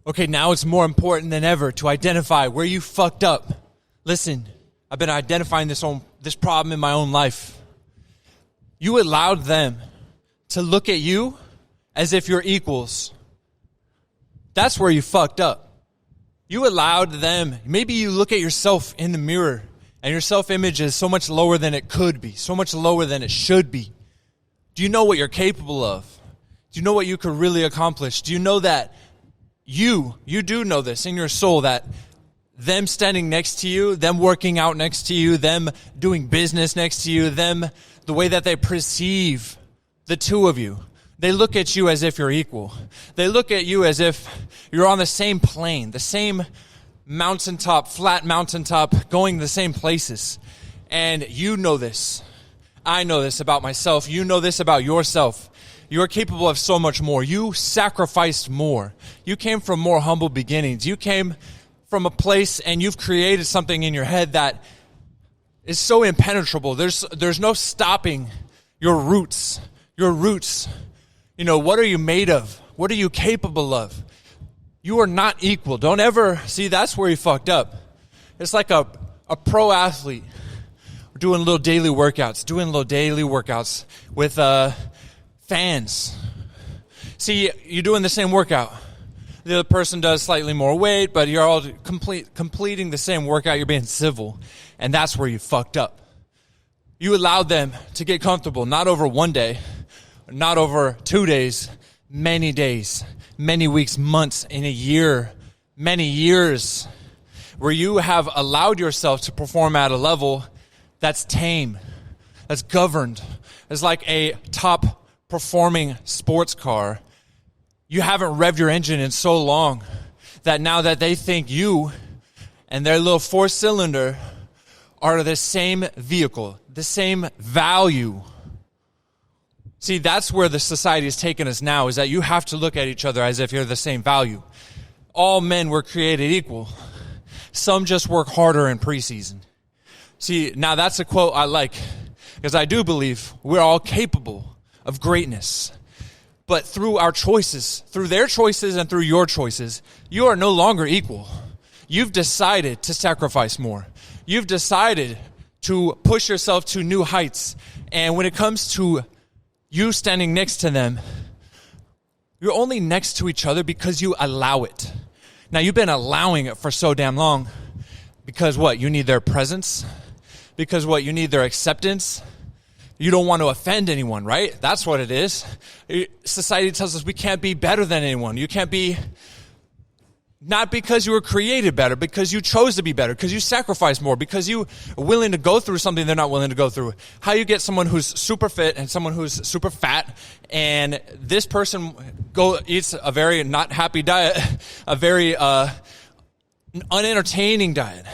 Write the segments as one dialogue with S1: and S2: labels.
S1: Okay, now it's more important than ever to identify where you fucked up. Listen, I've been identifying this problem in my own life. You allowed them to look at you as if you're equals. That's where you fucked up. You allowed them. Maybe you look at yourself in the mirror and your self-image is so much lower than it could be, so much lower than it should be. Do you know what you're capable of? Do you know what you could really accomplish? Do you know that you do know this in your soul, that them standing next to you, them working out next to you, them doing business next to you, them, the way that they perceive the two of you, they look at you as if you're equal. They look at you as if you're on the same plane, the same mountaintop, flat mountaintop, going the same places. And you know this. I know this about myself. You know this about yourself. You're capable of so much more. You sacrificed more. You came from more humble beginnings. You came from a place and you've created something in your head that is so impenetrable. There's no stopping your roots. Your roots. You know, what are you made of? What are you capable of? You are not equal. Don't ever see, that's where you fucked up. It's like a pro athlete doing little daily workouts with fans. See, you're doing the same workout. The other person does slightly more weight, but you're all completing the same workout. You're being civil, and that's where you fucked up. You allowed them to get comfortable, not over one day, not over 2 days, many weeks, months, in a year, many years, where you have allowed yourself to perform at a level that's tame, that's governed. It's like a top performing sports car. You haven't revved your engine in so long that now that they think you and their little 4-cylinder are the same vehicle, the same value. See, that's where the society has taken us now, is that you have to look at each other as if you're the same value. All men were created equal. Some just work harder in preseason. See, now that's a quote I like, because I do believe we're all capable of greatness. But through our choices, through their choices and through your choices, you are no longer equal. You've decided to sacrifice more. You've decided to push yourself to new heights. And when it comes to you standing next to them, you're only next to each other because you allow it. Now, you've been allowing it for so damn long because what? You need their presence? Because what? You need their acceptance? You don't want to offend anyone, right? That's what it is. Society tells us we can't be better than anyone. You can't be, not because you were created better, because you chose to be better, because you sacrificed more, because you are willing to go through something they're not willing to go through. How you get someone who's super fit and someone who's super fat, and this person eats a very not happy diet, a very unentertaining diet.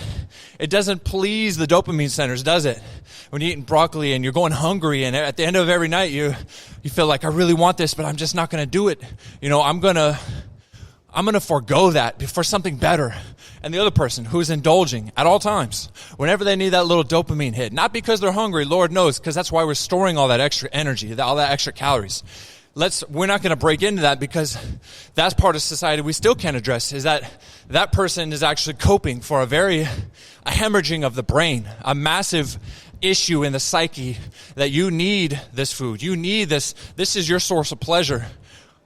S1: It doesn't please the dopamine centers, does it? When you're eating broccoli and you're going hungry, and at the end of every night you feel like, I really want this, but I'm just not going to do it. You know, I'm going to forego that for something better. And the other person who's indulging at all times, whenever they need that little dopamine hit, not because they're hungry, Lord knows, because that's why we're storing all that extra energy, all that extra calories. We're not going to break into that, because that's part of society we still can't address, is that person is actually coping for a hemorrhaging of the brain, a massive issue in the psyche, that you need this food. You need this. This is your source of pleasure.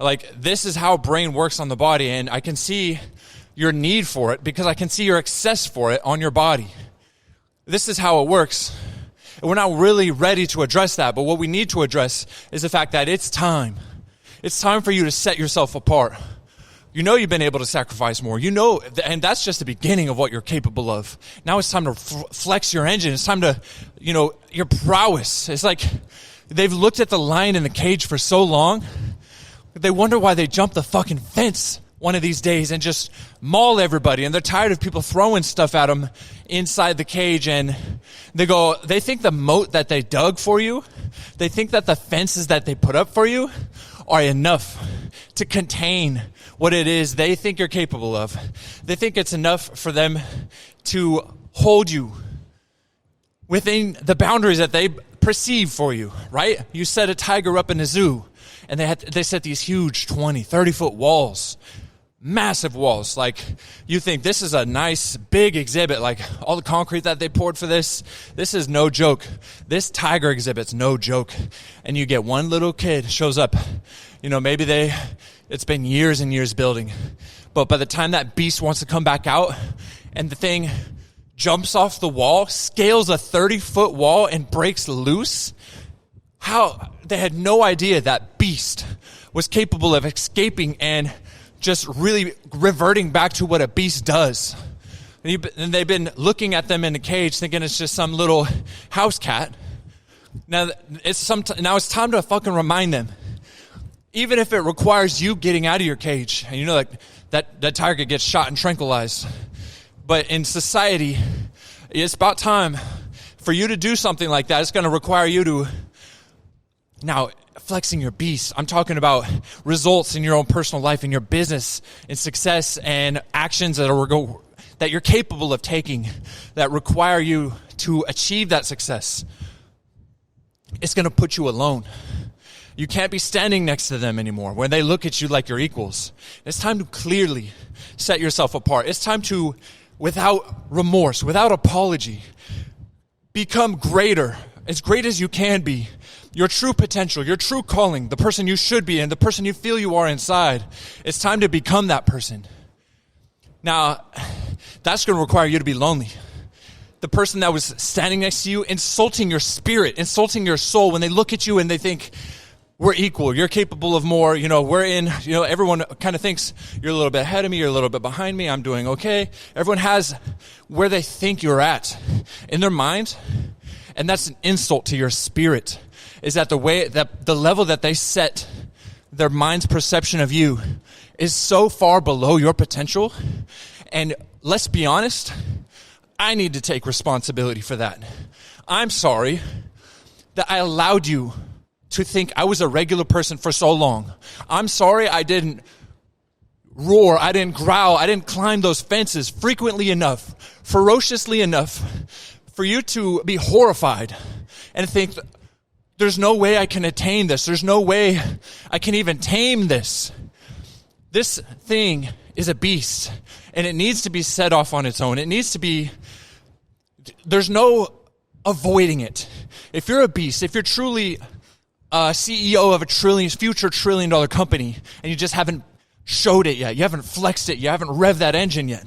S1: Like, this is how brain works on the body, and I can see your need for it because I can see your excess for it on your body. This is how it works. And we're not really ready to address that, but what we need to address is the fact that it's time. It's time for you to set yourself apart. You know you've been able to sacrifice more. You know, and that's just the beginning of what you're capable of. Now it's time to flex your engine. It's time to, your prowess. It's like they've looked at the lion in the cage for so long, they wonder why they jump the fucking fence one of these days and just maul everybody. And they're tired of people throwing stuff at them inside the cage. And they think the moat that they dug for you, they think that the fences that they put up for you are enough to contain what it is they think you're capable of. They think it's enough for them to hold you within the boundaries that they perceive for you, right? You set a tiger up in a zoo, and they set these huge 20, 30-foot walls, massive walls. Like, you think this is a nice big exhibit, like all the concrete that they poured for this is no joke. This tiger exhibit's no joke. And you get one little kid shows up, maybe it's been years and years building, but by the time that beast wants to come back out and the thing jumps off the wall, scales a 30-foot wall and breaks loose, how they had no idea that beast was capable of escaping and just really reverting back to what a beast does. And they've been looking at them in a cage thinking it's just some little house cat. Now it's time to fucking remind them. Even if it requires you getting out of your cage, and like that tiger gets shot and tranquilized. But in society, it's about time for you to do something like that. It's going to require you to now flexing your beast. I'm talking about results in your own personal life, in your business, in success, and actions that you're capable of taking that require you to achieve that success. It's going to put you alone. You can't be standing next to them anymore when they look at you like you're equals. It's time to clearly set yourself apart. It's time to, without remorse, without apology, become greater, as great as you can be. Your true potential, your true calling, the person you should be and the person you feel you are inside. It's time to become that person. Now, that's going to require you to be lonely. The person that was standing next to you, insulting your spirit, insulting your soul, when they look at you and they think, we're equal, you're capable of more, everyone kind of thinks you're a little bit ahead of me, you're a little bit behind me, I'm doing okay. Everyone has where they think you're at in their mind, and that's an insult to your spirit. Is that the level that they set their mind's perception of you is so far below your potential. And let's be honest, I need to take responsibility for that. I'm sorry that I allowed you to think I was a regular person for so long. I'm sorry I didn't roar, I didn't growl, I didn't climb those fences frequently enough, ferociously enough for you to be horrified and think, there's no way I can attain this. There's no way I can even tame this. This thing is a beast, and it needs to be set off on its own. It needs to be, there's no avoiding it. If you're a beast, if you're truly a CEO of a future trillion-dollar company, and you just haven't showed it yet, you haven't flexed it, you haven't revved that engine yet,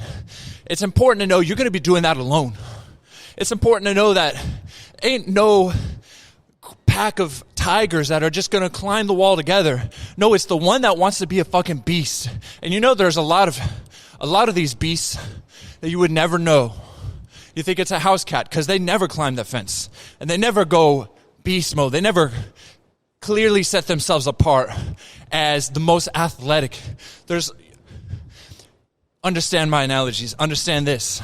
S1: it's important to know you're going to be doing that alone. It's important to know that ain't no pack of tigers that are just going to climb the wall together. No, it's the one that wants to be a fucking beast. And there's a lot of these beasts that you would never know. You think it's a house cat because they never climb the fence and they never go beast mode. They never clearly set themselves apart as the most athletic. Understand my analogies. Understand this.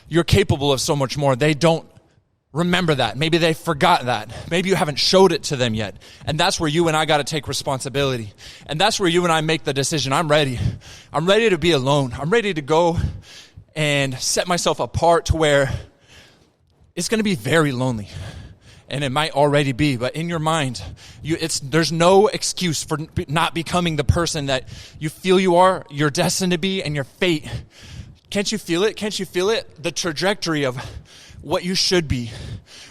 S1: You're capable of so much more. They don't remember that. Maybe they forgot that. Maybe you haven't showed it to them yet. And that's where you and I got to take responsibility. And that's where you and I make the decision. I'm ready. I'm ready to be alone. I'm ready to go and set myself apart to where it's going to be very lonely. And it might already be, but in your mind, there's no excuse for not becoming the person that you feel you are, you're destined to be, and your fate. Can't you feel it? Can't you feel it? The trajectory of what you should be,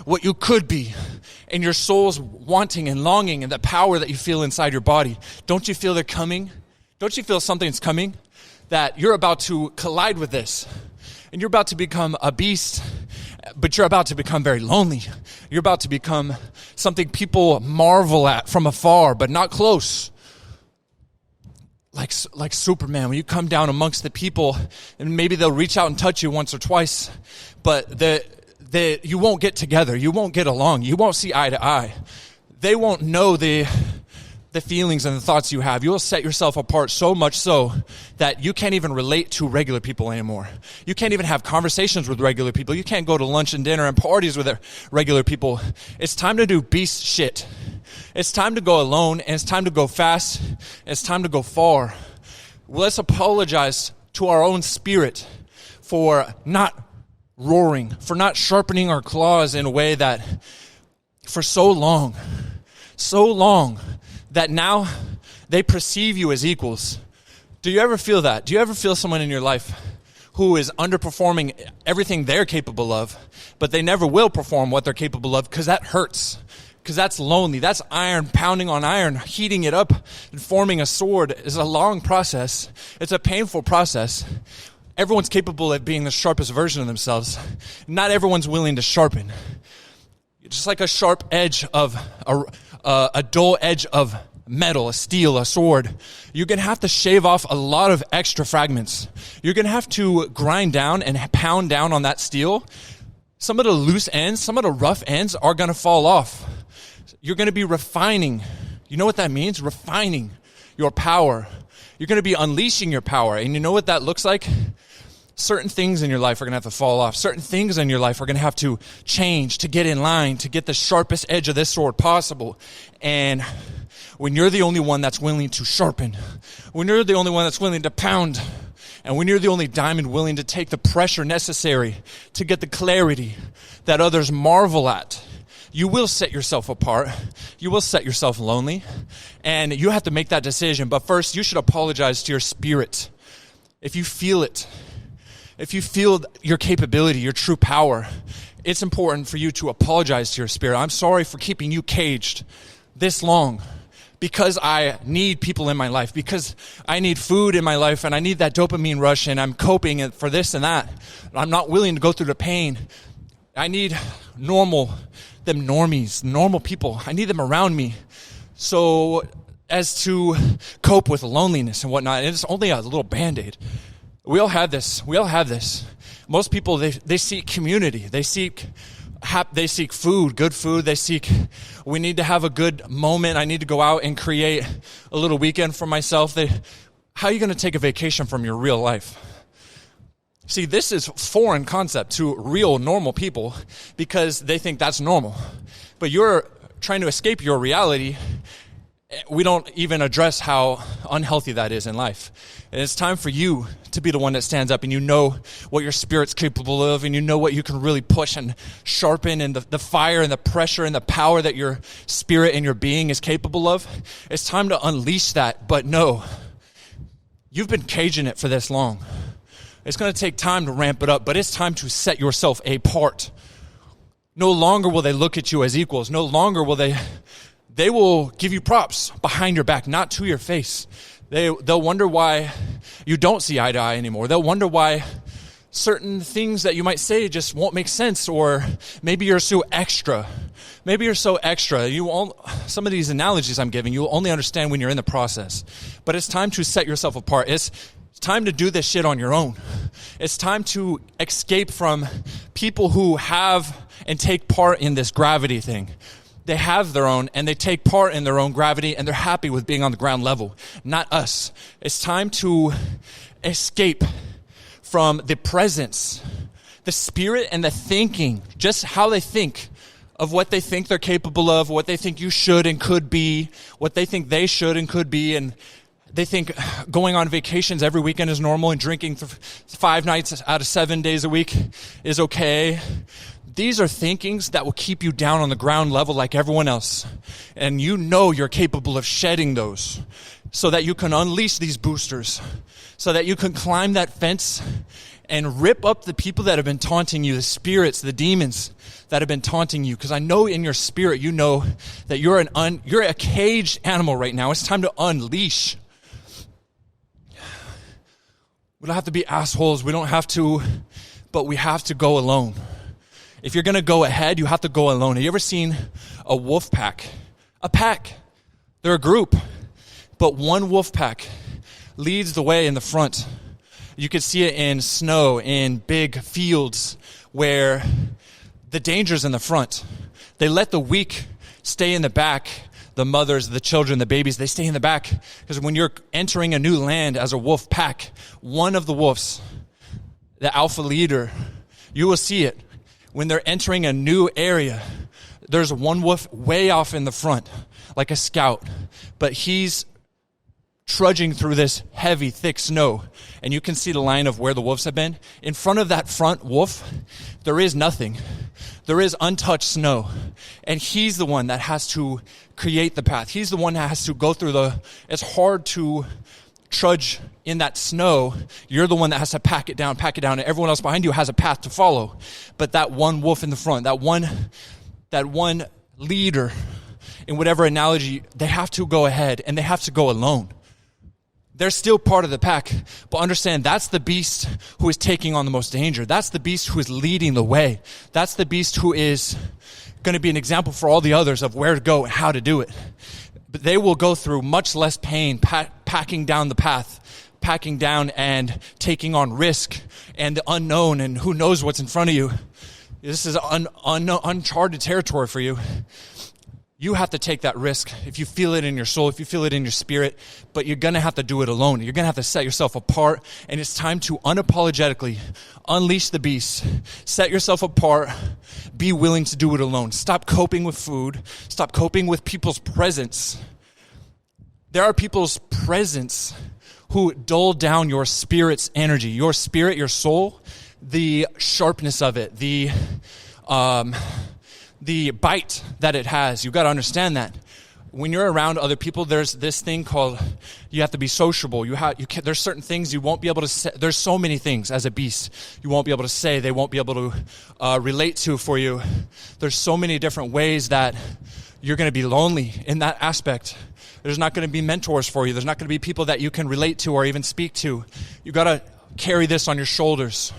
S1: what you could be, and your soul's wanting and longing and the power that you feel inside your body. Don't you feel they're coming? Don't you feel something's coming? That you're about to collide with this, and you're about to become a beast, but you're about to become very lonely. You're about to become something people marvel at from afar, but not close. Like Superman, when you come down amongst the people, and maybe they'll reach out and touch you once or twice, but you won't get together. You won't get along. You won't see eye to eye. They won't know the feelings and the thoughts you have. You'll set yourself apart so much so that you can't even relate to regular people anymore. You can't even have conversations with regular people. You can't go to lunch and dinner and parties with regular people. It's time to do beast shit. It's time to go alone, and it's time to go fast, and it's time to go far. Let's apologize to our own spirit for not roaring, for not sharpening our claws in a way that for so long, that now they perceive you as equals. Do you ever feel that? Do you ever feel someone in your life who is underperforming everything they're capable of, but they never will perform what they're capable of because that hurts? Because that's lonely. That's iron pounding on iron. Heating it up and forming a sword is a long process. It's a painful process. Everyone's capable of being the sharpest version of themselves. Not everyone's willing to sharpen. Just like a sharp edge of a dull edge of metal, a steel, a sword, you're going to have to shave off a lot of extra fragments. You're going to have to grind down and pound down on that steel. Some of the loose ends, some of the rough ends are going to fall off. You're going to be refining. You know what that means? Refining your power. You're going to be unleashing your power. And you know what that looks like? Certain things in your life are going to have to fall off. Certain things in your life are going to have to change to get in line, to get the sharpest edge of this sword possible. And when you're the only one that's willing to sharpen, when you're the only one that's willing to pound, and when you're the only diamond willing to take the pressure necessary to get the clarity that others marvel at, you will set yourself apart. You will set yourself lonely. And you have to make that decision. But first, you should apologize to your spirit. If you feel it, if you feel your capability, your true power, it's important for you to apologize to your spirit. I'm sorry for keeping you caged this long because I need people in my life, because I need food in my life and I need that dopamine rush and I'm coping for this and that. I'm not willing to go through the pain. I need normies, normal people. I need them around me so as to cope with loneliness and whatnot. And it's only a little Band-Aid. We all have this. Most people, they seek community. They seek food, good food. We need to have a good moment. I need to go out and create a little weekend for myself. How are you going to take a vacation from your real life? See, this is foreign concept to real normal people because they think that's normal. But you're trying to escape your reality. We don't even address how unhealthy that is in life. And it's time for you to be the one that stands up and you know what your spirit's capable of and you know what you can really push and sharpen and the fire and the pressure and the power that your spirit and your being is capable of. It's time to unleash that. But no, you've been caging it for this long. It's going to take time to ramp it up, but it's time to set yourself apart. No longer will they look at you as equals. No longer will they will give you props behind your back, not to your face. They'll wonder why you don't see eye to eye anymore. They'll wonder why certain things that you might say just won't make sense, or maybe you're so extra. Maybe you're so extra. Some of these analogies I'm giving, you'll only understand when you're in the process. But it's time to set yourself apart. It's time to do this shit on your own. It's time to escape from people who have and take part in this gravity thing. They have their own, and they take part in their own gravity, and they're happy with being on the ground level, not us. It's time to escape from the presence, the spirit, and the thinking, just how they think of what they think they're capable of, what they think you should and could be, what they think they should and could be, and they think going on vacations every weekend is normal and drinking 5 nights out of 7 days a week is okay. These are thinkings that will keep you down on the ground level like everyone else. And you know you're capable of shedding those so that you can unleash these boosters, so that you can climb that fence and rip up the people that have been taunting you, the spirits, the demons that have been taunting you. Because I know in your spirit you know that you're a caged animal right now. It's time to unleash. We don't have to be assholes. We don't have to, but we have to go alone. If you're going to go ahead, you have to go alone. Have you ever seen a wolf pack? A pack. They're a group. But one wolf pack leads the way in the front. You can see it in snow, in big fields where the danger's in the front. They let the weak stay in the back. The mothers, the children, the babies, they stay in the back. Because when you're entering a new land as a wolf pack, one of the wolves, the alpha leader, you will see it. When they're entering a new area, there's one wolf way off in the front, like a scout. But he's trudging through this heavy, thick snow. And you can see the line of where the wolves have been. In front of that front wolf, there is nothing. There is untouched snow. And he's the one that has to create the path. He's the one that has to go through it's hard to trudge in that snow, you're the one that has to pack it down, and everyone else behind you has a path to follow. But that one wolf in the front, that one leader, in whatever analogy, they have to go ahead and they have to go alone. They're still part of the pack, but understand that's the beast who is taking on the most danger. That's the beast who is leading the way. That's the beast who is going to be an example for all the others of where to go and how to do it. But they will go through much less pain, packing down the path, packing down and taking on risk and the unknown and who knows what's in front of you. This is uncharted territory for you. You have to take that risk if you feel it in your soul, if you feel it in your spirit, but you're going to have to do it alone. You're going to have to set yourself apart, and it's time to unapologetically unleash the beast. Set yourself apart. Be willing to do it alone. Stop coping with food. Stop coping with people's presence. There are people's presence who dull down your spirit's energy, your spirit, your soul, the sharpness of it, the bite that it has. You've got to understand that. When you're around other people, there's this thing called, you have to be sociable. There's certain things you won't be able to say. There's so many things as a beast you won't be able to say. They won't be able to relate to for you. There's so many different ways that you're going to be lonely in that aspect. There's not going to be mentors for you. There's not going to be people that you can relate to or even speak to. You've got to carry this on your shoulders.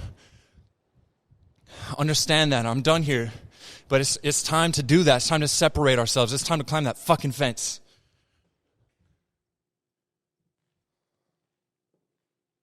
S1: Understand that. I'm done here. But it's time to do that. It's time to separate ourselves. It's time to climb that fucking fence.